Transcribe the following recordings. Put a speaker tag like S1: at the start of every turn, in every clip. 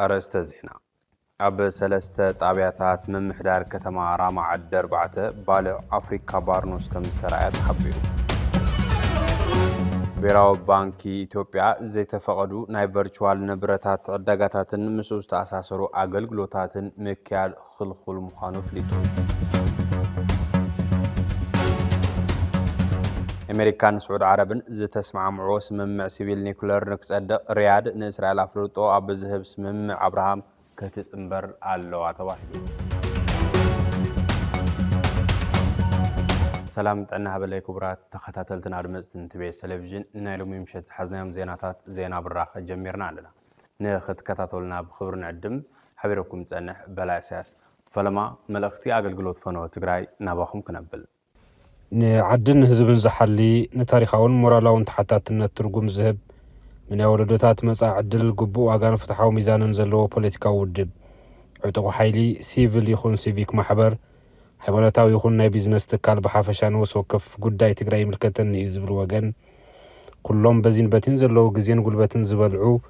S1: أرست زينة أب سلسة طابعات من محدار كتما راما عد 4 بالع أفريكا بارنوس كمسترعات حبيرو بيراو بانكي إثيوبيا زي تفقدو ناي فيرتشوال نبرتات عدقاتاتن مسوس تأساسرو أغلقلوتاتن مكيال خلخل مخانو فليتو أمريكان سعود عربن زي تسمع معوس ممع سيبيل نيكولر نكسد رياض نإسرائيل أفلوطو أب زهب سممع أبراهام كتس امبر ألو عطواحدو سلام تعنها بلاي كبرات تخطاتلتنا رمزتن تبي سلفجين نايلو ميمشت حزناهم زيناتات زينا براخ جميرنا عندنا ناخد كتاتولنا بخبر نعدم حبيركم تعنح بلا أساس فلما ملختي أقل قلوت فنو تقراي ناباخم كنبل
S2: نعدن هزبن زحلي نتاريخاون مورالون تحتاتنا الترقم زهب من أولدوتات مساع عدل قبو أغان فتحاو ميزان نزلو بوليتيكا ودب عطو حيلي سيفل يخون سيفيك محبر حيواناتاو يخون ناي بيزنس تكال بحافشان وسوكف قداي تقراي ملكتن يزبر وغن كلهم بزين باتين زلو غزين قلباتن زبالعو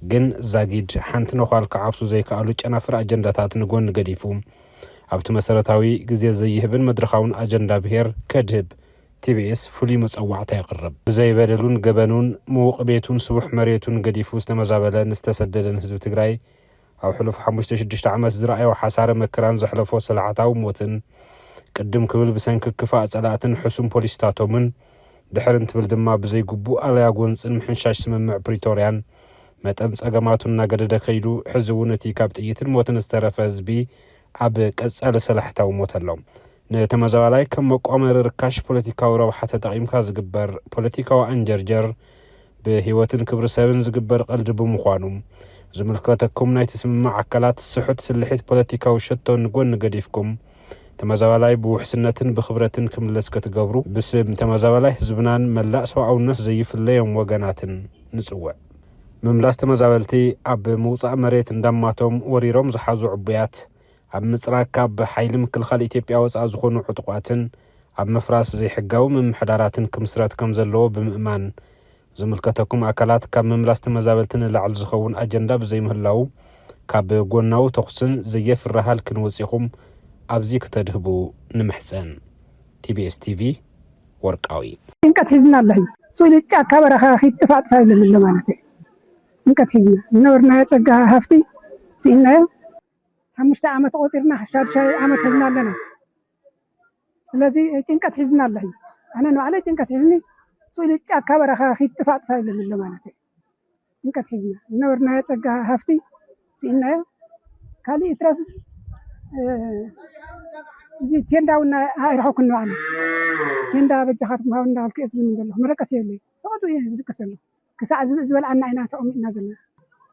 S2: جن زاقيد حانت نخوال كعابسو زي كالوش أنا فرع أجنداتات نقون قديفوم عبت مسارتاوي غزي زيهبن مدرخاون أجندا بهير كدهب TBS فولي مسأوعتا يقرب زي بدلون قبانون موق بيتون سوح مريتون قديفوس نمزابلا نستسددن هزب تقراي أو حلف حموشت شدشت عمس زرعي وحسارة مكران زحلفو سلعتاو موتن قدم كبل بسنك كفاءة سلعتن حسوم بوليستاتو من دحرن تبل دما بزي قبو أليا قونس المحنشاش سممع بريتوريان متنس أقاماتنا قدد كيلو حزونتي كابت إيتن موتن استرفاز بي عب كأسأل سلحتاو موتلهم نتمزاولاي كم مقامر ركاش بوليتيكاو روحة تقيمكا زقبر بوليتيكاو أنجرجر بهيوتن كبر سابن زقبر قلد بمخوانم زملكاتكم ناي تسمع عكالات السحوت سلحيت بوليتيكاو شتو نقول نقديفكم تمزاولاي بوحسنتن بخبرتن كملس كتقبرو بسم تمزاولاي زبنان ملاء سواء الناس زي في الليم وقناتن نسوع مملاس تمزاولتي عب موطع مريت ندماتهم وريروم زحازو عبيات عب مصراكا بحيل مكلخال إثيوبيا وصع زخونو حطقواتن عب مفراس زي حقاو من محداراتن كمسرات كمزلو بمئمان زملكتكم أكلات كاب مملاس تمزاولتن لعل زخون أجندا بزي مهلاو كاب قوناو تخصن زي فرهال كنوصيخم عبزي كتدهبو نمحسن TBS TV ورقاوي
S3: إنك تحزنا الله سويل الجاكا برخا خي اتفاق فايل اللي مالتي إنك تحزنا نورنا يتسقها هفتي سينا حمشتا عامة قوصيرنا حشاد شاي عامة حزنا لنا سلازي إنك تحزنا الله أنا نوعلي إنك تحزني سويل الجاكا برخا خي اتفاق فايل اللي مالتي إنك تحزنا نورنا يتسقها هفتي سينا كالي إترافس زي تينداونا هاي راحو كنو عنا تيندا بجخات مهاونا الكيس من دلو مركز يلي فقدو يهزد كسلو كساع زوال عنا عنا تأمي نازلنا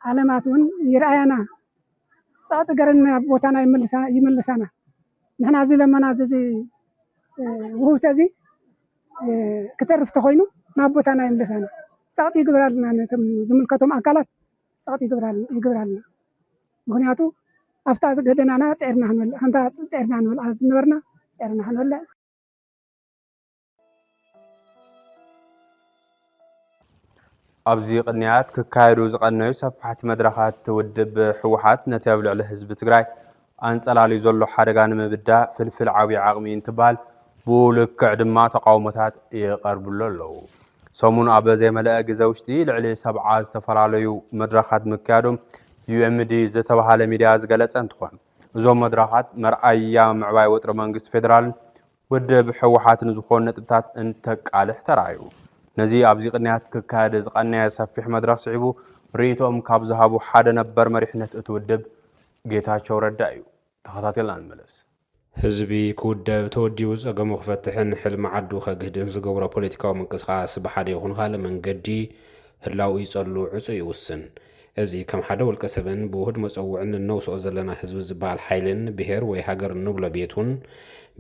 S3: علاماتون يرأينا صوت قرن بوتانا يملسانا نحن عزي لما نازي وهو تازي كترف تخوينو ما بوتانا يملسانا صوت يقبر لنا زملكتهم أكالات صوت يقبر لنا مغنياتو أفتاز قدنا أنا سعرنا هنول هندا سعرنا هنول عز نورنا سعرنا هنول
S1: أبزي قنيات ككايرو زقنايو صفحة مدرخات تودب حوحات نتابع على حزب تقراي أنصلالي زلو حرقان مبدا فلفل عاوي عاقمي انتبال بولك عدما تقاومتات يقرب لولو سومون أبا زي ملاء قزوشتي لعلي 7 تفراليو مدرخات مكادوم UMD زتبهال ميديا زغلص انتخون زوم مدرخات مرأيا معواي وطر منግስት ፌደራል ወደብ حوحات نزخون نطبታት انتقالح ترايو نزي ابزي قنيات ككاد زقنيا سفيح مدرخ صعبو ريتهم كاب زهابو حدا نبر مريحነት اتودب ጌታቸው ረዳ እዩ ተኸታተልና እንመለስ
S2: ህዝቢ ኩደብ ተወዲው ዘገሙ ክፈትሕን ሕልም ዓዱ ከግህድን ዝገብሮ ፖለቲካዊ ምንቅስቃስ ብሓደ ይኹን ካለ መንገዲ ህላው ይጸሉ ዕፁ ይውስን እዚ ከም ሓደ ወልቀ ሰብን ብውህድ መፀውዕን ነውስኦ ዘለና ህዝቢ ዝበሃል ሓይልን ብሄር ወይ ሃገር ንብሎ ቤቱን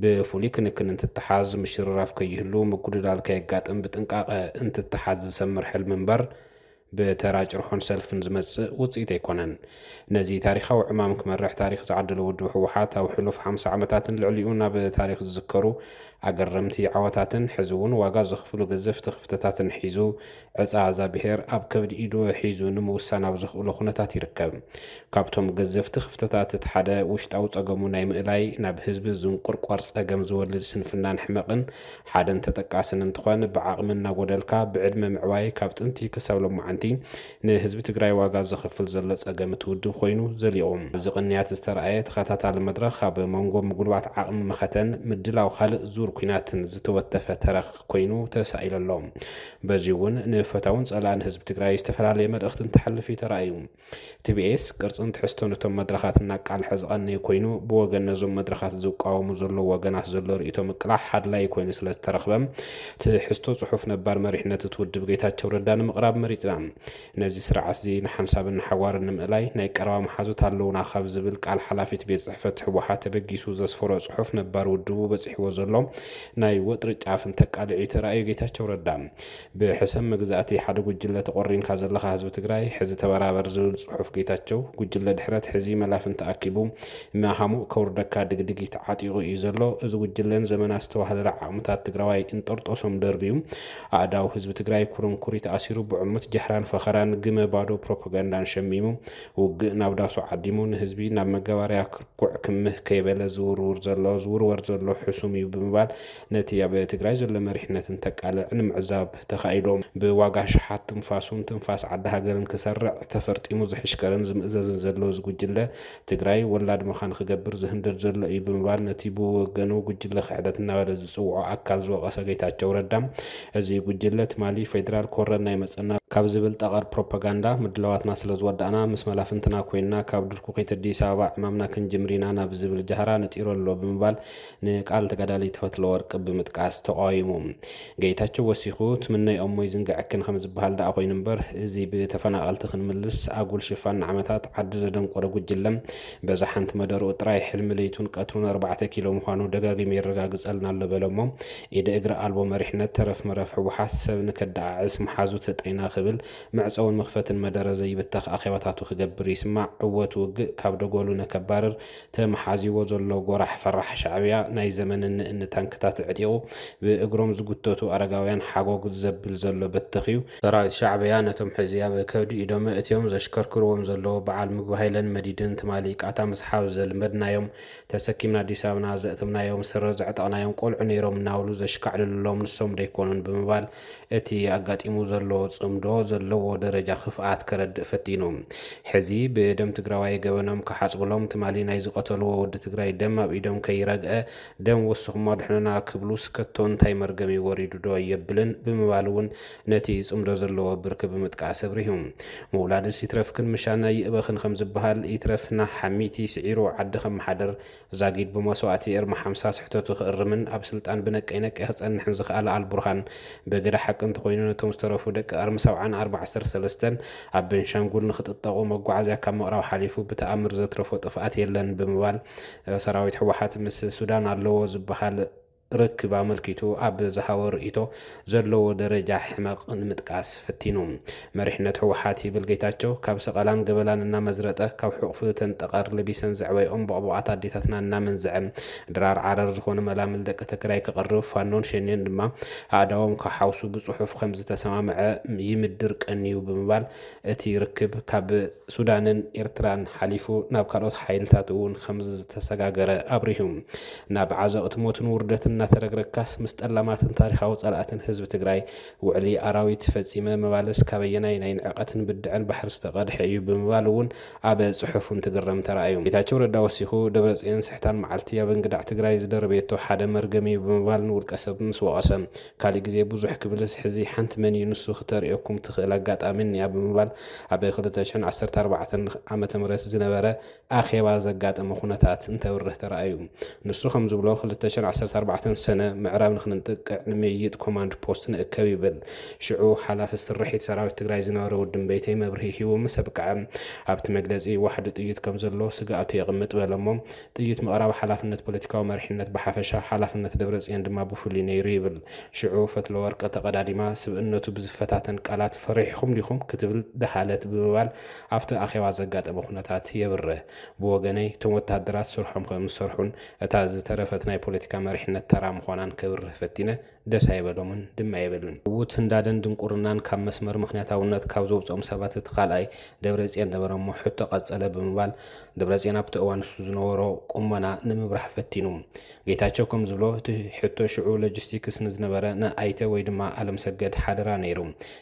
S2: ብፍሉይ ክንክን እንትተሓዝ ምሽርራፍ ከይህሉ ምጉድዳል ከየጋጥም ብጥንቃቐ እንትተሓዝ ዝሰምር ሕልሚ እምበር بتراجرحون سلفن زمص وصيت يكونن نزي تاريخ او عمام كمرح تاريخ زعدل ود وحوحات او حلف 5 عامات العليونا بتاريخ تذكروا اقرمتي عواتاتن حزون واغا زخفلو غزف تخفتاتن حيزو عصا بهر اب كبد ايدو حيزو نموسانا بزخلو خنتات يركب كابتوم غزف تخفتات تحدا وشتاو صقمو ناي مئلاي ناب حزب زنقر قرص صقم زولد سنفنان حمقن حدن تطقاسن انتخوان بعقمنا غدلكا بعدم معواي كابتنتي كسبلو معنتي نحزب تግራይ ዋጋ ዘخفل ዘሎ ጸገም ትውድብ ኮይኑ ዘልዮም ዝቕንያት ዝተርኣየ ተኸታታሊ መድረኽ ኣብ መንጎ ምጉልባት ዓቕሚ መኸተን ምድላው ካልእ ዙር ኩናትን ዝተወተፈ ተረኽ ኮይኑ ተሳኢለሎም በዚ እውን ንፈታውን ጸላን ህዝብ ትግራይ ዝተፈላለየ መልእኽትን ተሐልፊ ተራእዩ ቲቢኤስ ቅርጽን ትሕዝቶን እቶም መድረኻትና ቃል ሕዝቐኒ ኮይኑ ብወገን ነዞም መድረኻት ዝቃወሙ ዘሎ ወገናት ዘሎ ርእቶ ምቅላሕ ሓድላይ ኮይኑ ስለ ዝተረኽበም ትሕዝቶ ጽሑፍ ነባር መሪሕነት ትውድብ ጌታቸው ረዳ ንምቕራብ መሪጽና ነዚ ስርዓት እዚ ንሓንሳብን ሓዋርን ንምእላይ ናይ ቀረባ መሓዙት ኣለውና ካብ ዝብል ቃል ሓላፊት ቤት ጽሕፈት ሕወሓት ተበጊሱ ዘስፈሮ ጽሑፍ ነባር ውድቡ በጽሕዎ ዘሎ ናይ ወጥሪ ጫፍን ተቃልዒ ተራእዩ ጌታቸው ረዳ ብሕሰብ መግዛእቲ ሓደ ጉጅለ ተቆሪንካ ዘለኻ ህዝቢ ትግራይ ሕዚ ተበራበር ዝብል ጽሑፍ ጌታቸው ጉጅለ ድሕረት ሕዚ መላፍን ተኣኪቡ ማሃሙ ከውርደካ ድግድጊት ዓጢቑ እዩ ዘሎ እዚ ጉጅለን ዘመናት ዝተዋህለለ ዓቕምታት ትግራዋይ እንጠርጦሶም ደርቢዩ ኣእዳው ህዝቢ ትግራይ ኩርንኩሪ ተኣሲሩ ብዕሙት ጀሕራን ፈኸራን ግመ ባዶ ፕሮፓጋንዳን ሸሚሙ ውግእ ናብ ዳሱ ዓዲሙ ንህዝቢ ናብ መገባርያ ክርኩዕ ክምህ ከይበለ ዝውርወር ዘሎ ሕሱም እዩ ብምባል ነቲ ኣብ ትግራይ ዘሎ መሪሕነትን ተቃልዕ ንምዕዛብ ተኻኢዶም ብዋጋ ሸሓት ትንፋሱን ትንፋስ ዓዲ ሃገርን ክሰርዕ ተፈርጢሙ ዝሕሽከርን ዝምእዘዝን ዘሎ ዝጉጅለ ትግራይ ወላድ መኻን ክገብር ዝህንድድ ዘሎ እዩ ብምባል ነቲ ብወገኑ ጉጅለ ክሕደት እናበለ ዝፅውዖ ኣካል ዝወቐሰ ጌታቸው ረዳ እዚ ጉጅለ ትማሊ ፌደራል ኮረና ይመፀና ካብ ዝብል ጠቐር ፕሮፓጋንዳ ምድለዋትና ስለ ዝወዳእና ምስ መላፍንትና ኮይና ካብ ድርኩ ከይት አዲስ አበባ ዕማምና ክንጅምሪና ናብ ዝብል ጃህራ ነጢሮ ኣሎ ብምባል ንቃል ተጋዳሊ ተፈትለ ወርቅ ብምጥቃስ ተቃይሙ ጌታቸው ወሲኹ ትምነይ እሞይ ዝንግዕክን ከም ዝበሃል ዳ ኮይን እምበር እዚ ብተፈናቀልቲ ክንምልስ አጉል ሽፋን ዓመታት ዓዲ ዘደንቆረ ጉጅለም በዛ ሓንቲ መደሩ ጥራይ ሕልም ለይቱን ቀትሩን 4 ኪሎ ምዃኑ ደጋጊም ይረጋግጸልና ኣሎ በለሞ ኢደ እግረ አልቦ መሪሕነት ተረፍ መረፍ ሕወሓት ሰብ ንከዳዓስ መሓዙ ተጠይና ክብል معصون مخفتن مدرزه يبتخ اخيباتاتو خغبر يسمع عوت وق كاب دغولو نكبارر تمحازيو زلو غراح فرح شعبيا ناي زمن ان تانكتات عديو باغروم زغوتوتو ارغاويان حاغوغ زبل زلو بتخيو ترى شعبيا نتم حزيا بكبد يدوم اتيوم زشكركروم زلو بعال مغو هايلن مديدن تمالي قاتا مسحاب زل مدنايوم تسكيمنا ديسابنا زاتمنا يوم سرز عطانايوم قلع نيروم ناولو زشكعللوم نسوم ديكونن بمبال اتي اغاطيمو زلو صمدو زلو درجه خفات كرد فتينو حزي بدم تግራዋይ ገበኖም ከሓጽብሎም ትማሊ ናይ ዝቀተሉ ወድ ትግራይ ደም ኣብ ኢዶም ከይረግአ ደም ወስኹም ድሕነና ክብሉስ ከቶን ታይ መርገም ይወሪዱ ዶ ይብልን ብምባሉን ነቲ ጽምዶ ዘለዎ ብርክ ብምጥቃስ ሰብሪሁም መውላድ ሲትረፍክን ምሻና ይእበኽን ከም ዝበሃል ይትረፍና ሓሚቲ ስዒሩ ዓዲ ከም ሓደር ዛጊድ በመስዋዕቲ እርማ 50 ስሕተቱ ክእርምን ኣብ ስልጣን ብነቀይነቅ ይኽጸንሕን ዝኽኣለ አልቡርሃን በገዳ ሓቅን ተኮይኑ ነቶም ዝተረፉ ደቂ ኣርሚ 73 ኣብ ቤንሻንጉል ንኽጥጠቁ መጓዓዝያ ካብ ምቕራብ ሓሊፉ ብተኣምር ዘትረፎ ጥፍኣት የለን ብምባል ሰራዊት ሕወሓት ምስ ሱዳን ኣለዎ ዝበሃል ركب عملكيتو أب زهور إيتو زلوا درجة حمق متقاس فتينهم مريحنا حوحاتي بالجيتاتشو كابس قلان قبلان النمزرته كاب حقفو تنتقر لبيسن زعوي بابو عطاديتاتنا النامن زعم درار عرر زخون ملامل دك تكراي كقرب فانون شينين دما عداوم كحوسو بصحف 5 سمامع يمدر قنيو بمبال اتي ركب كاب سودانن إرتران حليفو ناب كالوت حيلتاتون 5 تسغاغره ابريهم ناب عزاوت موتن وردتن نتركركاس مستلماتن تاريخاو صلاتن حزب تግራይ وعلي اراويت فصيمه مبالس كبيناي ناين عقتن بدعن بحر استقدح اي بمبالون اب صحفون تگرم ترايو ጌታቸው ረዳ ወሲኹ ደብረጽዮን ስሕታን ማዓልቲ ኣብ እንግዳዕ ትግራይ ዝደረቤቶ ሓደ መርገሚ በመባል ንውልቀሰብ ምስወቀሰም ካሊ ግዜ ብዙሕ ክብልስ ሕዚ ሓንቲ መን ይንሱ ክተርእኩም ትኽእል አጋጣሚን ያ በመባል ኣብ 2014 ዓመተ ምህረት ዝነበረ አኼባ ዘጋጠመ ኩነታት እንተብርህ ተራእዩ ንሱ ከም ዝብሎ 2014 ዝተሰንሰነ ምዕራብ ንክንጥቅዕ ንምይይጥ ኮማንድ ፖስት ንእከብ ይብል ሽዑ ሓላፊ ስርሒት ሰራዊት ትግራይ ዝነበረ ውድን ቤተይ መብርሂ ሂቡ ምስ ኣብቅዐ ኣብቲ መግለፂ ዋሕዲ ጥይት ከም ዘሎ ስጋኣቱ የቕምጥ በለሞ ጥይት ምቕራብ ሓላፍነት ፖለቲካዊ መሪሕነት ብሓፈሻ ሓላፍነት ደብረጽዮን ድማ ብፍሉይ ነይሩ ይብል ሽዑ ፈትለ ወርቀ ተቐዳዲማ ስብእነቱ ብዝፈታተን ቃላት ፈሪሕኩም ዲኹም ክትብል ደሃለት ብምባል ኣብቲ ኣኼባ ዘጋጠመ ኩነታት የብርህ ብወገነይ እቶም ወታደራት ስርሖም ከም ዝሰርሑን እታ ዝተረፈት ናይ ፖለቲካ መሪሕነት ተራ ምዃናን ክብርህ ፈቲነ ደስ ኣይበሎምን ድማ ይብልን ውት እንዳደን ድንቁርናን ካብ መስመር ምክንያታውነት ካብ ዘውፅኦም ሰባት እቲ ካልኣይ ደብረጽዮን ነበረሞ ሕቶ ቀጸለ ብምባል ደብረጽዮን ኣብቲ እዋን ዝነበሮ ቁመና ንምብራህ ፈቲኑ ጌታቸው ከም ዝብሎ እቲ ሕቶ ሽዑ ሎጂስቲክስ ንዝነበረ ንኣይተ ወይ ድማ ኣለም ሰገድ ሓደራ ነይሩ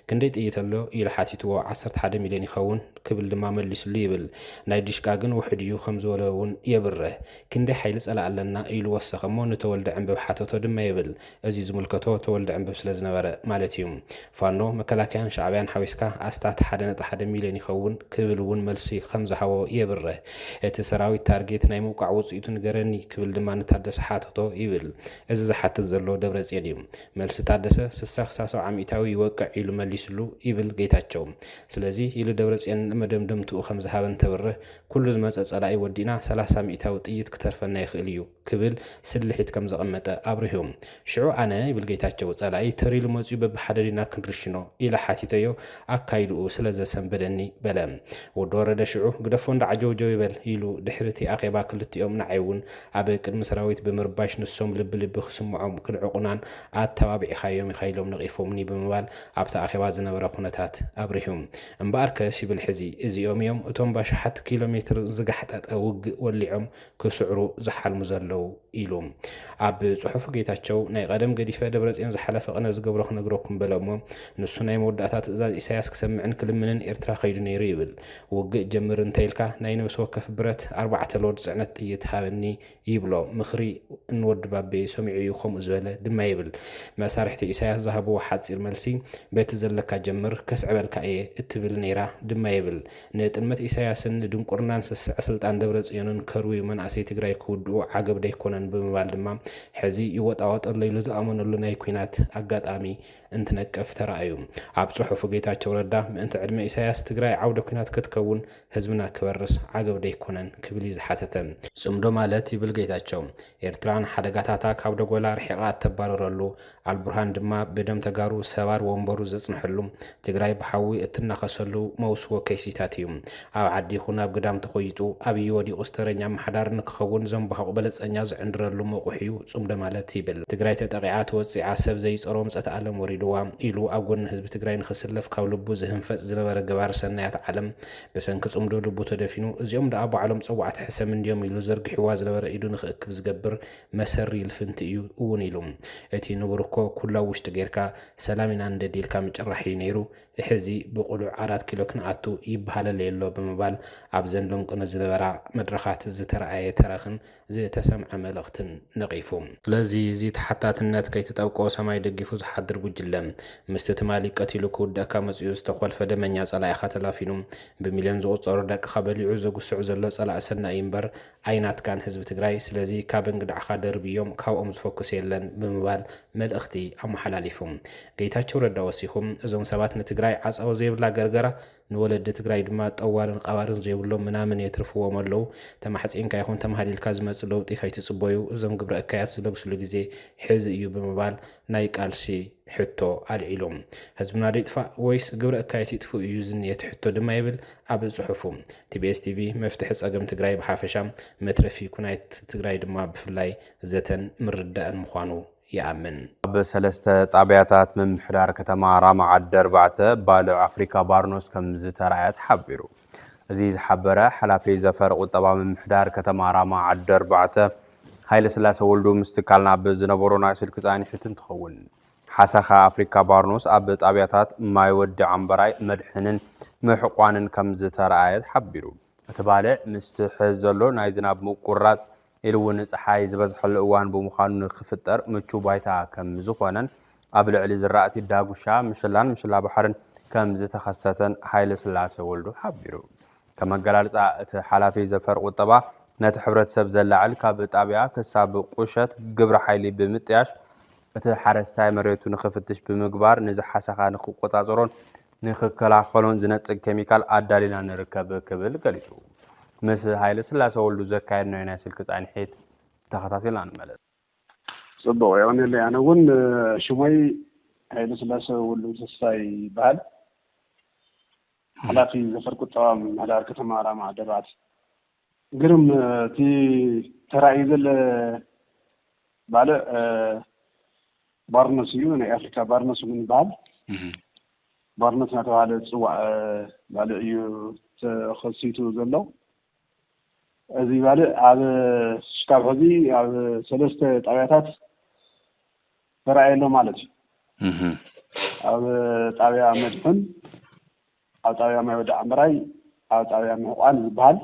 S2: ክንደይ ጥይት ኣሎ ኢሉ ሓቲትዎ 11 ሚልዮን ይኸውን ክብል ድማ መሊሱሉ ይብል ናይ ዲሽቃ ግን ውሕድ እዩ ከም ዝበለ እውን የብርህ ክንደይ ሓይሊ ጸላ ኣለና ኢሉ ወሰኸሞ ንተወልደ ዕንበብ ሓተቶ ድማ ይብል እዚ ዝምልከቶ ተወልደ ዕንበብ ስለ ዝነበረ ማለት እዩ ፋኖ መከላከያን ሻዕብያን ሓዊስካ ኣስታት 1.1 ሚልዮን ይኸውን ክብል እውን መልሲ ከም ዝሃቦ የብርህ እቲ ሰራዊት ታርጌት ናይ ምውቃዕ ውጽኢቱ ንገረኒ ክብል ድማ ንታደሰ ሓተቶ ይብል እዚ ዝሓትት ዘሎ ደብረጽዮን እዩ መልሲ ታደሰ 60 ዓሚታዊ ይወቅዕ ኢሉ መሊሱሉ ይብል ጌታቸው ስለዚ ኢሉ ደብረጽዮን መደምደምቱ ከም ዝሃበን ተብርህ ኩሉ ዝመጸ ጸላኢ ወዲና 30 ሚታዊ ጥይት ክተርፈና ይኽእል እዩ ክብል ስልሒት ከም ዘቐመጠ ኣብርሂው ሽዑ ኣነ ይብል ጌታቸው ጸላኢ ተሪሉ መጽኡ በብሓደዲና ክንርሽኖ ኢላ ሓቲተዮ ኣካይድኡ ስለ ዘሰንበደኒ በለ ወዲ ወረደ ሽዑ ግደፎ እንዳዓጀውጀው ይበል ኢሉ ድሕርቲ ኣኼባ ክልቲኦም ንዓይውን ኣብ ቅድሚ ሰራዊት ብምርባሽ ንሶም ልቢ ክስምዖም ክንዕቁናን ኣተባቢዕኻዮም ይኸይሎም ነቒፎምኒ ብምባል ኣብቲ ኣኼባ ዝነበረ ኩነታት ኣብርሂው እምበኣር ከስ ይብል ሕዚ እዚኦም እዮም እቶም ባሽሓት ኪሎ ሜትር ዝጋሕጠጠ ውግእ ወሊዖም ክስዕሩ ዝሓልሙ ዘለው ኢሉ ኣብ ጽሑፍ ጌታቸው ናይ ቀደም ገዲፈ ደብረጽዮን ዝሓለፈ ቀነ ዝገብሮ ክነግረኩም በለሞ ንሱ ናይ መወዳእታ ትእዛዝ ኢሳያስ ክሰምዕን ክልምንን ኤርትራ ኸይዱ ነይሩ ይብል ውግእ ጀምር እንተይልካ ናይ ነብሲ ወከፍ ብረት 4 ሎድ ጽዕነት ጥይት ሃበኒ ይብሎ ምኽሪ እንወድ ባቤ ሰሚዑ እዩ ከምኡ ዝበለ ድማ ይብል መሳርሕቲ ኢሳያስ ዝሃብዎ ሓፂር መልሲ በቲ ዘለካ ጀምር ከስዕበልካ እየ እትብል ነይራ ድማ ይብል ንጥልመት ኢሳያስን ድንቁርናን ስስዕ ስልጣን ደብረጽዮንን ከርዊ መናእሰይ ትግራይ ክውድኡ ዓገብ ደይኮነን ብምባል ድማ ሕዚ ይወጣወጠሎ ኢሉ ዝኣመነሉ ናይ ኩናት ኣጋጣሚ እንትነቀፍ ተራእዩ ኣብ ጽሑፉ ጌታቸው ረዳ ምእንቲ ዕድመ ኢሳያስ ትግራይ ዓውደ ኩናት ክትከውን ህዝብና ክበርስ ዓገብ ደይኮነን ክብል ዝሓተተ ጽምዶ ማለት ይብል ጌታቸው ኤርትራን ሓደጋታታ ካብ ደጎላ ርሒቓ ተባረረሉ አልቡርሃን ድማ በደም ተጋሩ ሰባር ወንበሩ ዘጽንሕሉ ትግራይ በሓዊ እትናኸሰሉ መውስዎ ከይሲታት እዩ ኣብ ዓዲ ይኹን ኣብ ግዳም ተቆይጡ ኣብይ ወዲቑ ስተረኛ ማሕዳር ንክኸውን ዘንባሃቁ በለጸኛ ዝዕንድረሉ መቑሕዩ ጽምዶ ማለት ይብል ትግራይ ተጠቂዓ ተወፂዓ ሰብ ዘይጸሮም ጸተ ዓለም ወሪድዋ ኢሉ ኣብ ጎኒ ህዝቢ ትግራይ ንኽስለፍ ካብ ልቡ ዝህንፈጽ ዝነበረ ገባር ሰናያት ዓለም በሰንኪ ጽምዶ ልቡ ተደፊኑ እዚኦም ደኣ ባዕሎም ጸዋዕቲ ሕሰም እንዲዮም ኢሉ ዘርጊሕዋ ዝነበረ ኢዱ ንኽእክብ ዝገብር መሰሪ ይልፍንቲ እዩ እውን ኢሉ እቲ ንብርኮ ኩላ ውሽጢ ጌርካ ሰላሚና እንደዲልካ መጨራሒ ነይሩ ሕዚ ብቁሉዕ 4 ኪሎ ክንኣቱ ይበሃለለ የሎ ብምባል ኣብ ዘንሎም ቅነ ዝነበራ መድረኻት ዝተረኣየ ተረኽን ዝተሰምዐ መልእኽትን ነቒፉ ስለዚ እዚ ተሓታትነት ከይተጠብቆ ሰማይ ደጊፉ ዝሓድር ጉጅለ ምስቲ ትማሊ ቀቲሉ ክውደካ መጽኡ ዝተኾልፈ ደመኛ ጸላኢኻ ተላፊኑ ብሚልዮን ዝቑጸሩ ደቅኻ በሊዑ ዘጉስዑ ዘሎ ጸላእ ሰናይ እምበር ኣይናትካን ህዝቢ ትግራይ ስለዚ ካብ እንግዳዕኻ ደርብዮም ካብኦም ዝፈኩስ የለን ብምባል መልእኽቲ ኣመሓላሊፉ ጌታቸው ረዳ ወሲኹም እዞም ሰባት ንትግራይ ዓጻው ዘይብላ ገርገራ ንወለዲ ትግራይ ድማ ጠዋርን ቀባርን ዘይብሎም ምናምን የትርፍዎም ኣለው ተማሕጺንካ ይኹን ተማሃሊልካ ዝመጽእ ለውጢ ከይትጽበዩ እዞም ግብረ እካያት ዝለግስሉ ግዜ ሕዚ እዩ ብምባል ናይ ቃልሲ ሕቶ ኣልዒሎም ህዝብና ደይጥፋእ ወይስ ግብረ እካየት ይጥፉ እዩ ዝንየት ሕቶ ድማ ይብል ኣብ ጽሑፉ ቲቢኤስ ቲቪ መፍትሒ ጸገም ትግራይ ብሓፈሻ መትረፊ ኩናት ትግራይ ድማ ብፍላይ ዘተን ምርዳእን ምዃኑ يأمن.
S1: بسلسة طابعات من محرار كتما راما عدر بعث بالو أفريقيا بارنوس كم زترعات حبرو. عزيز حبرة حلافي زفر وطبعا من محرار كتما راما عدر بعث هاي لسلاسة ولدو مستقلنا بزنبورونا سلكزاني حتن تخول. حسخا أفريقيا بارنوس أب طابعات ما يودي عن براي مدحنن محقوان كم زترعات حبرو. تبالع مستحزلو نايزنا بمقرات إلو نصحاي زبزح الأوان بمخانو نخفتر متشو بايتا كم زخوانا قبل علي زرعتي داقوشا مشلا بحرن كم زتخصتن حيل سلاسة ولدو حبيرو كما قلال حلافي زفر قطبا ነቲ ሕብረተሰብ ዘላዓል ካብ ጣብያ ክሳብ ቁሸት ግብረ ሓይሊ ብምጥያሽ እቲ ሓረስታይ መሬቱ ንኽፍትሽ ብምግባር ንዝሓሰኻ ንኽቆፃፀሮን ንኽከላኸሎን ዝነፅግ ኬሚካል ኣዳሊና ንርከብ ክብል ገሊጹ ምስ ሃይለ ስላሴ ወልዱ ዘካየድናዮ ናይ ስልኪ ጻኒሒት ተኸታቲልና ንመለስ
S4: ጽቡቕ ይኹንልይ ኣነ እውን ሽሞይ ሃይለ ስላሴ ወልዱ ተስፋይ ይበሃል ሓላፊ ዘፈር ቁጠባ ምምሕዳር ከተማ ራማ ዓዲ ግርም እቲ ተራእዩ ዘለ ባለ ባርነስ እዩ ናይ ኣፍሪካ ባርነስ እውን ይበሃል ባርነስ እናተባህለ ዝፅዋዕ ባለ እዩ ተኸሲቱ ዘሎ እዚ ባለ ኣብ ሽካብ ሕዚ ኣብ 3 ጣብያታት ተራእየሎ ማለት እዩ ኣብ ጣብያ መድሕን ኣብ ጣብያ ማይ ወዳዕ ምራይ ኣብ ጣብያ ምሕቋን ዝበሃል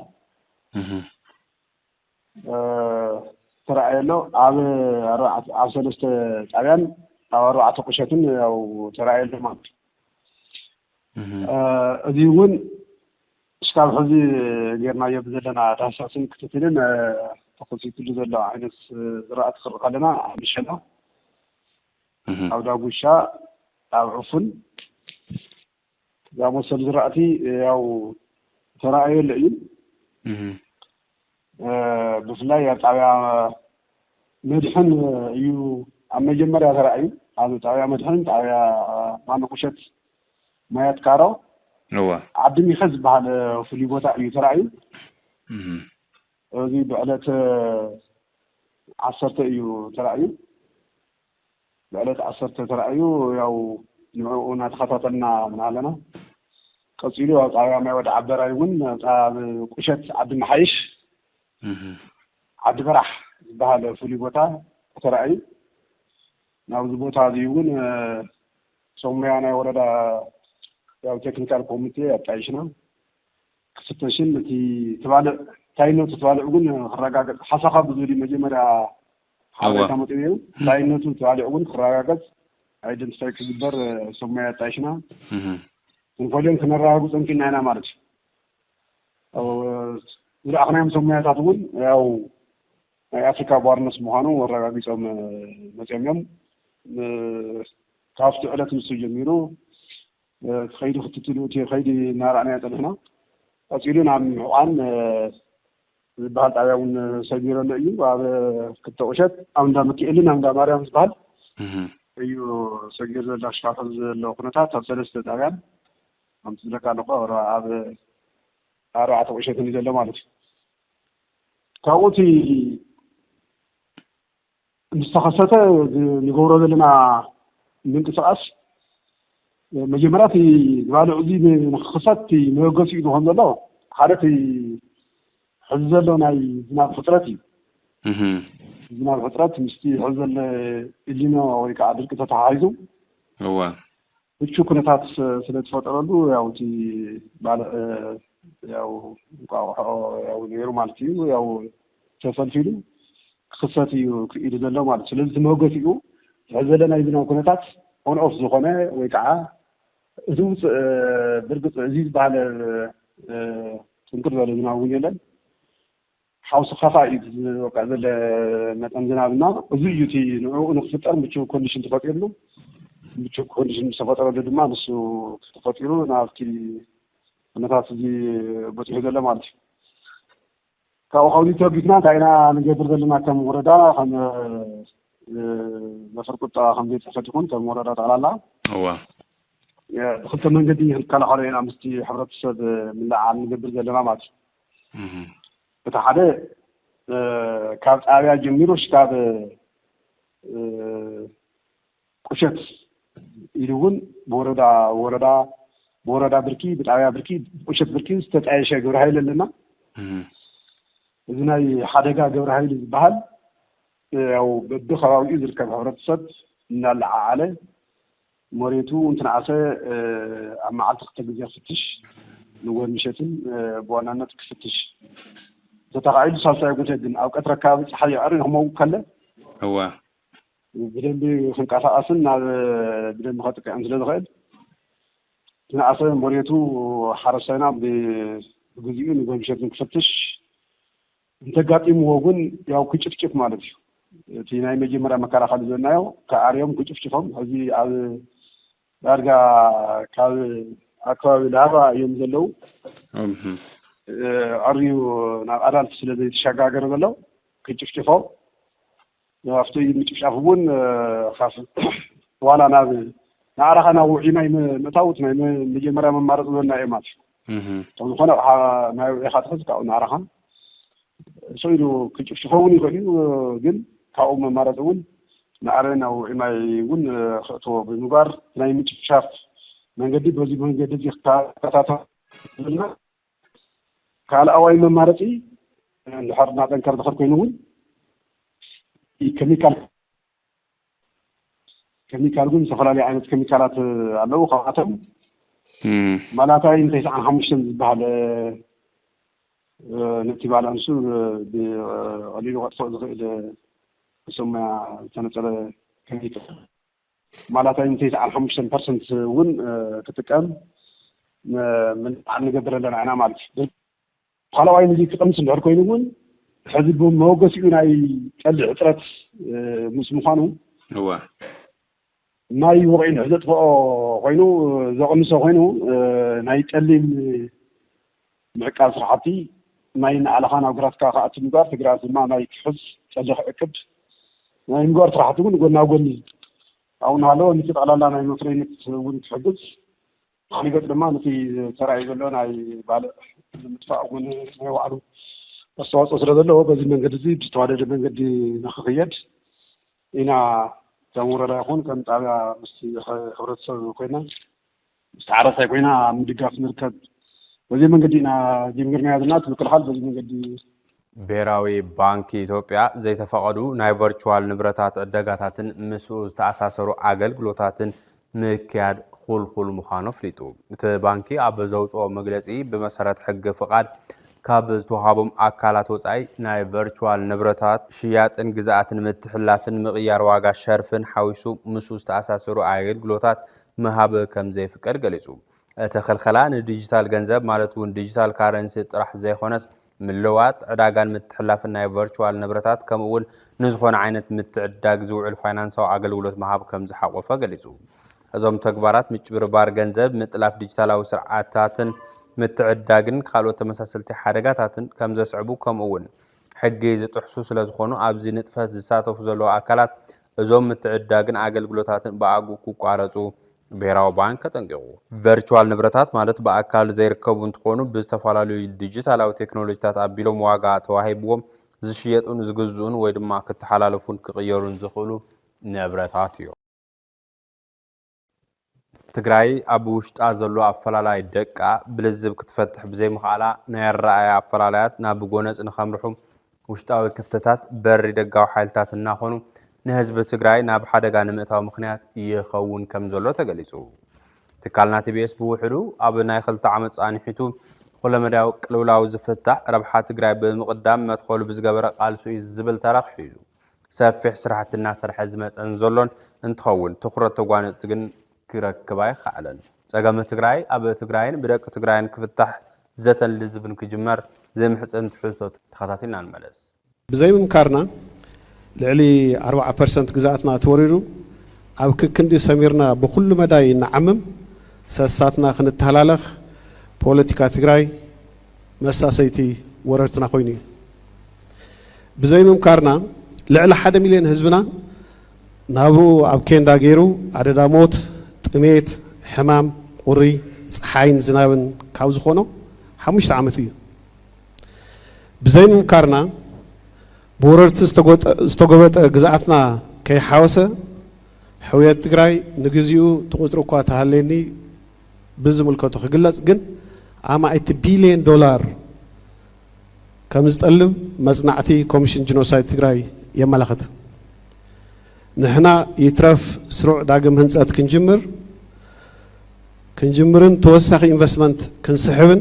S4: ተራእየሎ ኣብ 3 ጣብያን ኣብ 4 ቁሸትን ያው ተራእየሎ ማለት እዚ እውን እስካብ ሕዚ ጌርናዮ ብዘለና ዳህሳስን ክትትልን ተኸሲቱሉ ዘሎ ዓይነት ዝራእቲ ክርኢ ከለና ኣብ ምሸላ ኣብ ዳጉሻ ኣብ ዑፉን ዝኣመሰሉ ዝራእቲ ያው ተራእየሎ እዩ ብፍላይ ኣብ ጣብያ መድሕን እዩ ኣብ መጀመርያ ተራእዩ ኣብ ጣብያ መድሕን ጣብያ ማነ ቁሸት ማያት ካሮ ዓዲ ሚኸ ዝበሃል ፍሉይ ቦታ እዩ ተራእዩ እዚ ብዕለት 10 እዩ ተራእዩ ብዕለት 10 ተራእዩ ያው ንዕኡ እናተኸታተልና ኣለና ቀፂሉ ኣብ ጣብያ ማይ ወዳዕ ዓበራይ እውን ኣብ ቁሸት ዓዲ መሓይሽ ዓዲ በራሕ ዝበሃል ፍሉይ ቦታ ተራእዩ ናብዚ ቦታ እዚ እውን ሶምያ ናይ ወረዳ ያው ቴክኒካል ኮሚቴ ኣጣይሽና ክፍተሽን እቲ ተባለ ታይነቱ ተባለ እውን ክረጋገጽ ሓሳኻ ብዙሪ መጀመርያ ሓበሬታ መጥዩ ታይነቱ ተባለ እውን ክረጋገጽ አይደንቲፋይ ክግበር ሶምያ ኣጣይሽና እንፈልዮም ክነራጋግጽ እንኪና ኢና ማለት እዩ ዝረኣኽናዮም ሶምያታት እውን ያው ናይ ኣፍሪካ ባርነስ ምዃኑ ወረጋጊጾም መፅኦም እዮም ካብቲ ዕለት ንሱ ጀሚሩ خيدي ختتلو تي خيدي نار أنا تلهنا أصيلون عم عن بعد عيون سجيرة لأيو بعد كتوشت عم دا مكيلين عم دا ماريام زبال أيو سجيرة لاشكاف اللوقنتات هالسلسلة دعيان عم تذكر نقطة عاد عاد توشت نزل مالك كاوتي مستخصته نقول لنا من تسعس مجمرات قالوا عزيز مخصصتي موقفي دهون الله حالتي حزلوا ناي زمان فترتي زمان فترات مستي حزل اللينا ويك عادل كتا تحايزو
S5: هو
S4: بتشو كنتات سنة فترة له ياو تي بعد ياو غير مالتي ياو تفلفلو خصتي إذا زلوا مالتي لازم موقفي حزلنا ناي زمان كنتات هون أوف زخنة ويكعة زوج برجع عزيز بعد تنكر على جناوي يلا حاوس خفاء وقع ذل مثلا جنابنا زوجتي نخفتر بتشوف كونديشن تفكرلو بتشوف كونديشن سفطر له ما بس تفكرلو نعرفتي أنا تاسجي بتحضر له مالتي كاو خاودي تبيتنا تاينا نجبر ذلنا كم وردا خم نفرقت خم بيت فتكون كم وردا تعالى
S5: هو
S4: دخلت من قدي كان حوالينا مستي حضرت السد من عام نقبل زلنا مات بتحدى كاب عيا جميروش كاب قشت يلون بوردا بركي بتعيا بركي قشت بركي استعيش جور هاي لنا إذن حدقة جور هاي البحر أو بدخل يزر كاب حضرت السد نلع عليه مريتو انت عسى اما عالتق تجزية فتش نقول مشاتل بوانانات كفتش تتقاعد صالسا يقول جدن او قد ركابت حالي عرين هم وكله
S5: هو
S4: بدن بخنقاتا اصلا بدن مخاطك انزل الغيب انا عسى مريتو حرسينا بجزيء نقول مشاتل كفتش እንተጋጢሙ ወጉን ያው ክጭፍጭፍ ማለት እዩ እቲ ናይ መጀመርያ መከላኸሊ ዘናዮ ከአርዮም ክጭፍጭፎም እዚ ኣብ ዳርጋ ካብ ኣከባቢ ላባ እዮም ዘለው ኣርዩ ናብ ኣዳልቲ ስለ ዘይተሸጋገረ ዘለው ክጭፍጭፎም ኣብቲ ምጭፍጫፍ እውን ካፍ ዋላ ናብ ንዓረኻ ናብ ውዒ ናይ መታወት ናይ መጀመርያ መማረፂ ዘና እየ ማለት እዩ tom ዝኾነ ናይ ውዒኻ ትሕዝ ካብኡ ንዓረኻ ሰይዱ ክጭፍጭፈውን ይኽእል እዩ ግን ካብኡ መማረፂ እውን ንዓረ ናብ ውዒ ማይ እውን ክእትዎ ብምግባር ናይ ምጭፍሻፍ መንገዲ በዚ መንገዲ እዚ ክከታተልና ካልኣዋይ መማረፂ እንድሕር እናጠንከር ዝኽእል ኮይኑ እውን ኬሚካል ግን ዝተፈላለዩ ዓይነት ኬሚካላት ኣለዉ ካብኣቶም ማላታይ 95 ዝበሃል ነቲ ባላንሱ ብቀሊሉ ከጥፍእ ዝኽእል ሰማያ ዝተነፀረ ኬሚካል ማላታይ 95% እውን ክጥቀም ምንዓል ንገብር ኣለና ኢና ማለት እዩ ካልኣዋይ ነዚ ክጠምስ እንድሕር ኮይኑ እውን ሕዚ ብመወገሲኡ ናይ ቀልዕ ዕጥረት ምስ ምዃኑ ማይ ወቂዕን ዘጥፍኦ ኮይኑ ዘቕንሶ ኮይኑ ናይ ጠሊም ምዕቃብ ስራሕቲ ማይ ንዓለኻ ናብ ግራትካ ከኣቱ ምግባር ትግራት ድማ ማይ ክሕዝ ፀሊ ክዕቅድ ናይ ምግባር ስራሕቲ እውን ጎና ጎኒ ኣብኡ እናሃለወ ነቲ ጠቕላላ ናይ መፍረይነት እውን ክሕግዝ ካልገፅ ድማ ነቲ ተራእዩ ዘሎ ናይ ባልዕ ንምጥፋእ እውን ናይ ባዕሉ ኣስተዋፅኦ ስለ ዘለዎ በዚ መንገዲ እዚ ብዝተዋደደ መንገዲ ንክኽየድ ኢና ከም ወረዳ ይኹን ከም ጣብያ ምስቲ ሕብረተሰብ ኮይና ምስቲ ዓረሳይ ኮይና ምድጋፍ ንርከብ በዚ መንገዲ ኢና ጀሚርና ዘለና ትምክልኻል በዚ መንገዲ
S1: ብሔራዊ ባንኪ ኢትዮጵያ ዘይተፈቐዱ ናይ ቨርቹዋል ንብረታት ዕደጋታትን ምስኡ ዝተኣሳሰሩ ኣገልግሎታትን ምክያድ ኩልኩል ምዃኑ ኣፍሊጡ እቲ ባንኪ ኣብ ዘውፅኦ መግለፂ ብመሰረት ሕጊ ፍቓድ ካብ ዝተዋሃቦም ኣካላት ወፃኢ ናይ ቨርቹዋል ንብረታት ሽያጥን ግዛኣትን ምትሕልላፍን ምቕያር ዋጋ ሸርፍን ሓዊሱ ምስኡ ዝተኣሳሰሩ ኣገልግሎታት ምሃብ ከም ዘይፍቀድ ገሊጹ እቲ ክልከላ ንዲጂታል ገንዘብ ማለት እውን ዲጂታል ካረንሲ ጥራሕ ዘይኮነስ ምልዋጥ ዕዳጋን ምትሕልላፍን ናይ ቨርቹዋል ንብረታት ከምኡ እውን ንዝኾነ ዓይነት ምትዕድዳግ ዝውዕል ፋይናንሳዊ ኣገልግሎት ምሃብ ከም ዝሓቆፈ ገሊጹ እዞም ተግባራት ምጭብርባር ገንዘብ ምጥላፍ ዲጂታላዊ ስርዓታትን ምትዕድዳግን ካልኦት ተመሳሰልቲ ሓደጋታትን ከም ዘስዕቡ ከምኡ እውን ሕጊ ዝጥሕሱ ስለ ዝኾኑ ኣብዚ ንጥፈት ዝሳተፉ ዘለዉ ኣካላት እዞም ምትዕድዳግን ኣገልግሎታትን ብኣግኡ ክቋረፁ ብሔራዊ ባንክ ተጠንቂቑ ቨርቹዋል ንብረታት ማለት ብኣካል ዘይርከቡ እንትኾኑ ብዝተፈላለዩ ዲጂታላዊ ቴክኖሎጂታት ኣቢሎም ዋጋ ተዋሂብዎም ዝሽየጡን ዝግዝኡን ወይ ድማ ክተሓላለፉን ክቕየሩን ዝኽእሉ ንብረታት እዮም ትግራይ ኣብ ውሽጣ ዘሎ ኣፈላላይ ደቃ ብልዝብ ክትፈትሕ ብዘይምኽኣላ ናይ ኣረኣያ ኣፈላላያት ናብ ጎነፅ ንኸምርሑ ውሽጣዊ ክፍተታት በሪ ደጋዊ ሓይልታት እናኾኑ ንህዝቢ ትግራይ ናብ ሓደጋ ንምእታው ምክንያት ይኸውን ከም ዘሎ ተገሊጹ ትካልና ቲቢኤስ ብውሕዱ ኣብ ናይ 2 ዓመት ጻኒሒቱ ኩለመዳዊ ቅልውላዊ ዝፍታሕ ረብሓ ትግራይ ብምቕዳም መትኸሉ ብዝገበረ ቃልሱ እዩ ዝብል ተረኺቡ ሰፊሕ ስራሕቲ እናሰርሐ ዝመፀን ዘሎን እንትኸውን ትኹረት ተጓነፅቲ ግን ክረክብ ኣይከኣለን ፀገም ትግራይ ኣብ ትግራይን ብደቂ ትግራይን ክፍታሕ ዘተን ልዝብን ክጅመር ዘምሕፅን ትሕዝቶ ተኸታቲልና ንመለስ
S5: ብዘይ ምምካርና ልዕሊ 40% ግዛኣትና ተወሪሩ ኣብ ክክንዲ ሰሚርና ብኩሉ መዳይ ንዓምም ሰሳትና ክንተሃላለኽ ፖለቲካ ትግራይ መሳሰይቲ ወረርትና ኮይኑ ብዘይ ምምካርና ልዕሊ 1 ሚልዮን ህዝብና ናብሩ ኣብ ኬንዳ ገይሩ ኣደዳ ሞት ጥሜት ሕማም ቁሪ ፀሓይን ዝናብን ካብ ዝኾኖ 5 ዓመት እዩ ብዘይ ምምካርና ብወረርቲ ዝተጎበጠ ግዛኣትና ከይሓወሰ ሕውየት ትግራይ ንግዚኡ ትቁፅሩ እኳ ተሃለኒ ብዝምልከቱ ክግለጽ ግን ኣማዒቲ $1 ቢልዮን ከም ዝጠልብ መጽናዕቲ ኮሚሽን ጂኖሳይድ ትግራይ የመላኽት ንሕና ይትረፍ ስሩዕ ዳግም ህንፀት ክንጅምርን ተወሳኺ ኢንቨስትመንት ክንስሕብን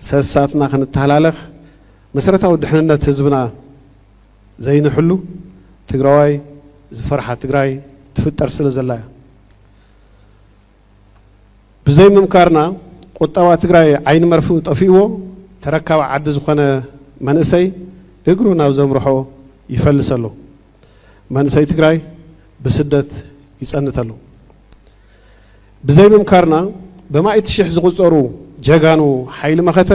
S5: ሰሳትና ክንተሃላለኽ መሰረታዊ ድሕንነት ህዝብና ዘይንሕሉ ትግራዋይ ዝፈርሓ ትግራይ ትፍጠር ስለ ዘላ ብዘይ ምምካርና ቁጠባ ትግራይ ዓይኒ መርፍኡ ጠፊእዎ ተረካብ ዓዲ ዝኾነ መንእሰይ እግሩ ናብ ዘምርሖ ይፈልሰሉ መንሰይ ትግራይ ብስደት ይጸንተሉ ብዘይ ምምካርና በማይት ሽሕ ዝቁጸሩ ጀጋኑ ኃይል መኸተ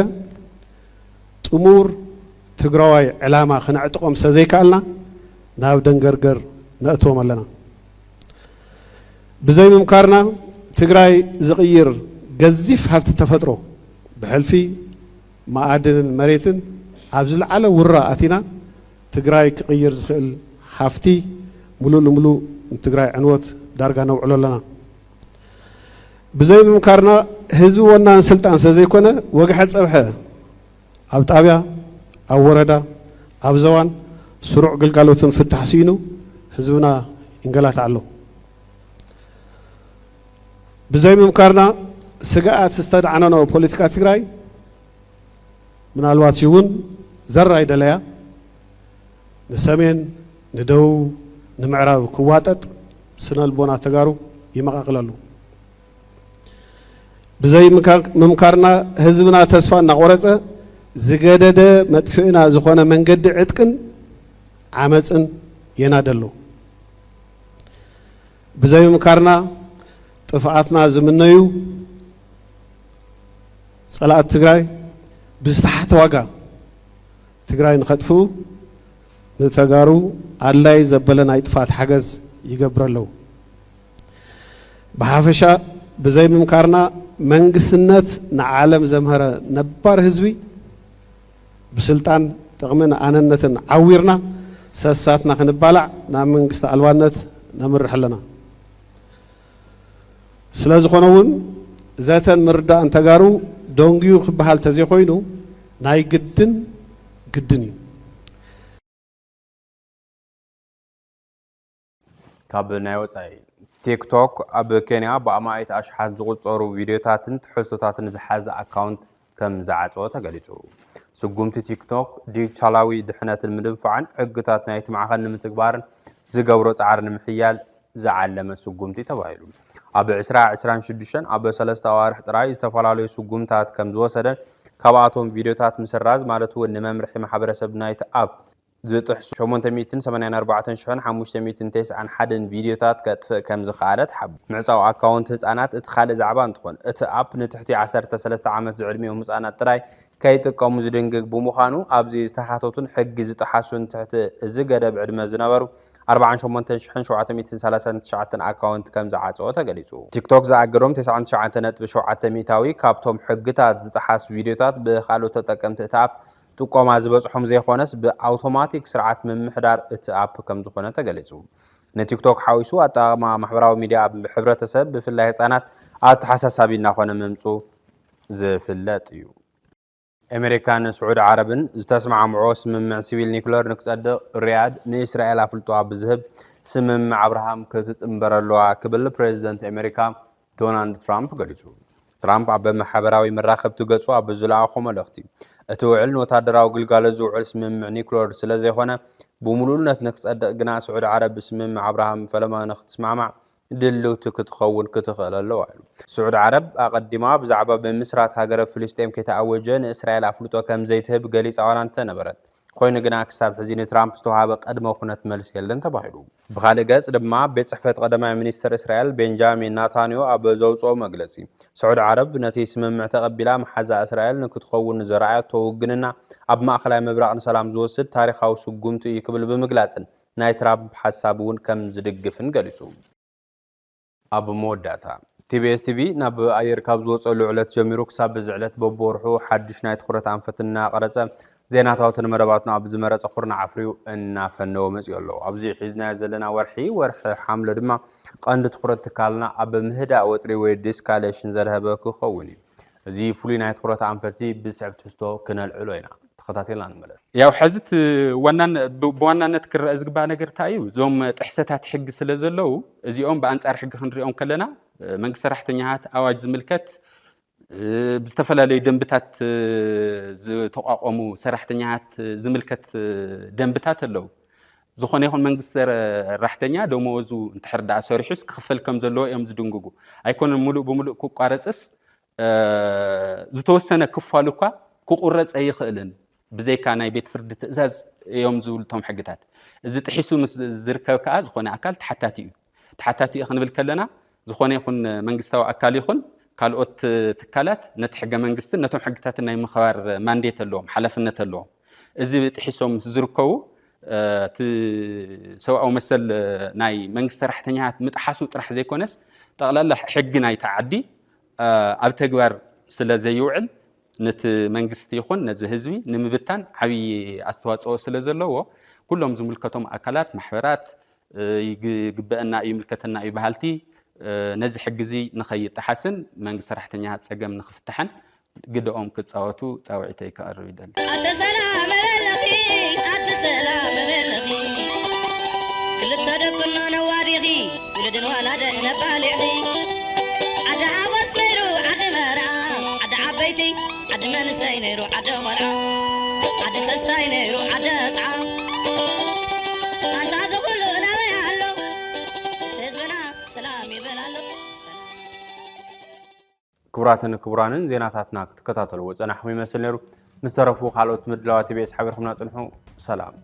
S5: ጥሙር ትግራዋይ ዕላማ ክንዕጥቆም ሰዘይካልና ናብ ደንገርገር ነእትዎም ኣለና ብዘይ ምምካርና ትግራይ ዝቕይር ገዚፍ ሃብቲ ተፈጥሮ ብሕልፊ ማዕድንን መሬትን ኣብ ዝለዓለ ውራ ኣቲና ትግራይ ክቕይር ዝኽእል ሃፍቲ ሙሉእ ልሙሉእ ትግራይ ዕንወት ዳርጋ ነውዕሎ ኣለና ብዘይ ምምካርና ህዝቢ ወናን ስልጣን ስለዘይኮነ ወግሐ ፀብሐ ኣብ ጣብያ ኣብ ወረዳ ኣብ ዘዋን ስሩዕ ግልጋሎትን ፍታሕ ሲኑ ህዝብና ይንገላታ ኣሎ ብዘይ ምምካርና ስጋኣት ዝተደዓነኖ ፖለቲካ ትግራይ ምናልባት ይውን ዘራይ ደለያ ንሰሜን ንደቡብ ንምዕራብ ክዋጠጥ ስነልቦና ተጋሩ ይመቃቅላሉ ብዘይ ምምካርና ህዝብና ተስፋ እናቆረፀ ዝገደደ መጥፍእና ዝኾነ መንገዲ ዕጥቅን ዓመፅን የናደሉ ብዘይ ምምካርና ጥፍኣትና ዝምነዩ ጸላእት ትግራይ ብዝተሓተ ዋጋ ትግራይ ንኸጥፉ ንተጋሩ ኣድላይ ዘበለ ናይ ጥፋት ሓገዝ ይገብረለው ብሓፈሻ ብዘይ ምምካርና መንግስትነት ንዓለም ዘምሃረ ነባር ህዝቢ ብስልጣን ጥቕምን ኣነነትን ዓዊርና ሰሳትና ክንባላዕ ናብ መንግስቲ ኣልባነት ነምርሕ ኣለና ስለ ዝኾነ እውን ዘተን ምርዳእ እንተጋሩ ዶንጊዩ ክበሃል ተዘይኮይኑ ናይ ግድን እዩ
S1: ካብ ናይ ወፃኢ ቲክቶክ ኣብ ኬንያ ብኣማኢት ኣሽሓት ዝቁፀሩ ቪድዮታትን ትሕዝቶታትን ዝሓዘ ኣካውንት ከም ዝዓፀወ ተገሊጹ ስጉምቲ ቲክቶክ ዲጂታላዊ ድሕነትን ምድንፋዕን ሕግታት ናይቲ ማዕኸን ንምትግባርን ዝገብሮ ፃዕሪ ንምሕያል ዝዓለመ ስጉምቲ ተባሂሉ ኣብ 2026 ኣብ 3 ኣዋርሕ ጥራይ ዝተፈላለዩ ስጉምታት ከም ዝወሰደ ካብኣቶም ቪድዮታት ምስራዝ ማለት እውን ንመምርሒ ማሕበረሰብ ናይቲ ኣብ ዝጥሕሱ 884,591 ቪድዮታት ከጥፍእ ከም ዝኽኣለት ሓብ ምዕፃው ኣካውንት ህፃናት እቲ ካልእ ዛዕባ እንትኾን እቲ ኣብ ንትሕቲ 13 ዓመት ዝዕድሜኦም ህፃናት ጥራይ ከይጥቀሙ ዝድንግግ ብምዃኑ ኣብዚ ዝተሓተቱን ሕጊ ዝጥሓሱን ትሕቲ እዚ ገደብ ዕድመ ዝነበሩ 48,739 ኣካውንት ከም ዝዓፀወ ተገሊጹ ቲክቶክ ዝኣገዶም 99.7 ሚታዊ ካብቶም ሕግታት ዝጥሓሱ ቪድዮታት ብካልኦት ተጠቀምቲ እቲ ኣብ ጥቆማ ዝበፅሖም ዘይኾነስ ብኣውቶማቲክ ስርዓት ምምሕዳር እቲ ኣፕ ከም ዝኾነ ተገሊጹ ንቲክቶክ ሓዊሱ ኣጠቃቅማ ማሕበራዊ ሚድያ ብሕብረተሰብ ብፍላይ ህፃናት ኣተሓሳሳቢ እናኾነ ምምፁ ዝፍለጥ እዩ أمريكان سعود عربن استسمع سممع سيفيل نيكلر نكصدق رياض نإسرائيل أفلتوا بذهب سممع أبراهام كتسمبر اللوا قبل بريزيدنت أمريكا دونالد ترامب قالوا ترامب عبد محبراوي مراقب تقصوا بزلاعه ملختي أتوعلن وتدراو قلقال زوعل سممع نيكلر سلازي هنا بملولنا نكصدق جنا سعود عرب سممع أبراهام فلما نختسمع مع دلو تكتخون كتخل اللوا سعود عرب أقدمها بزعبة بمصرات هاجر فلسطين كتعوجن إسرائيل أفلتوا كم زيتهب جليس عوالان تنبرت خوين جنا كسب حزين ترامب استوعب قدم وخنت ملس يلن تباهلو بخالق جز لما بيت صحفة قدم منستر إسرائيل بنجامين نتانياهو أبو زوجو مجلسي سعود عرب نتي سمم معتقبلا محزة إسرائيل نكتخون زراعة توجننا أب ما خلا مبرق سلام زوسد تاريخ أو سجومت يقبل بمجلسن ناي ترامب حسابون كم زدق فين جلسو أبو موداتا TBS TV ناب أير كابزوس أولو علت جميروك ساب زعلت ببورحو حدش نايت خورة أنفتنا قرصة زيناتاوتن مرباتنا أبز مرز أخورنا عفريو إننا فنو مزيولو أبزي حزنا زلنا ورح حامل دما قاندت خورة تكالنا أب مهدا وطري ويديسكاليشن زرهبا كخوني زي فولي نايت خورة أنفتي بسعب تستو كنا العلوينا تخطاتيلا نملر
S6: ያው ሕዝት በዋናነት ክርአ ዝግባእ ነገር ታዩ ዞም ጥሕሰታት ሕጊ ስለ ዘለው እዚኦም በአንጻር ሕጊ ክንሪኦም ከለና መንግስት ሰራሕተኛታት አዋጅ ዝምልከት ብዝተፈላለዩ ደንብታት ዝተቋቋሙ ሰራሕተኛታት ዝምልከት ደንብታት ኣለው ዝኾነ ይኹን መንግስት ሰራሕተኛ ደሞዙ እንትሕርዳ ሰሪሑስ ክኽፈል ከም ዘለዎ እዮም ዝድንግጉ ኣይኮነን ሙሉእ ብሙሉእ ክቋረፅስ ዝተወሰነ ክፋል እኳ ክቁረፅ ኣይኽእልን ብዘይካ ናይ ቤት ፍርዲ ትእዛዝ እዮም ዝውልቶም ሕግታት እዚ ጥሒሱ ምስ ዝርከብ ከዓ ዝኾነ ኣካል ተሓታቲ እዩ ተሓታቲ ክንብል ከለና ዝኾነ ይኹን መንግስታዊ ኣካል ይኹን ካልኦት ትካላት ነቲ ሕገ መንግስትን ነቶም ሕግታትን ናይ ምኽባር ማንዴት ኣለዎም ሓላፍነት ኣለዎም እዚ ጥሒሶም ዝርከቡ እቲ ሰብኣዊ መሰል ናይ መንግስቲ ሰራሕተኛታት ምጥሓሱ ጥራሕ ዘይኮነስ ጠቕላላ ሕጊ ናይ ተዓዲ ኣብ ተግባር ስለ ዘይውዕል ነቲ መንግስቲ ይኹን ነዚ ህዝቢ ንምብታን ዓብይ ኣስተዋፅኦ ስለ ዘለዎ ኩሎም ዝምልከቶም ኣካላት ማሕበራት ይግበአና እዩ ምልከተና እዩ ባህልቲ ነዚ ሕጊ እዚ ንኸይጠሓስን መንግስቲ ሰራሕተኛታት ፀገም ንኽፍታሕን ግደኦም ክፃወቱ ፃውዒተይ ከቕርብ ይደሊ
S7: ሰላም በለኺ ክልተ ደቅና ነዋዲኺ ውልድን ዋላደን ነባሊዒ ዓዲ ዓወት ነይሩ ዓዲ መርዓ ዓዲ ዓበይቲ ዓዲ መንሰይ ነይሩ ዓዲ ቆልዓ ዓዲ ተስታይ ነይሩ ዓዲ ጣዓ ኣንታ ዝኩሉ ናበይ ኣሎ ህዝብና ሰላም ይበል ኣሎ
S1: ክቡራትን ክቡራንን ዜናታትና ክትከታተልዎ ፀናሕኩም ይመስል ነይሩ ምስ ተረፉ ካልኦት ምድላዋት ቤስ ሓቢርኩምና ፅንሑ ሰላም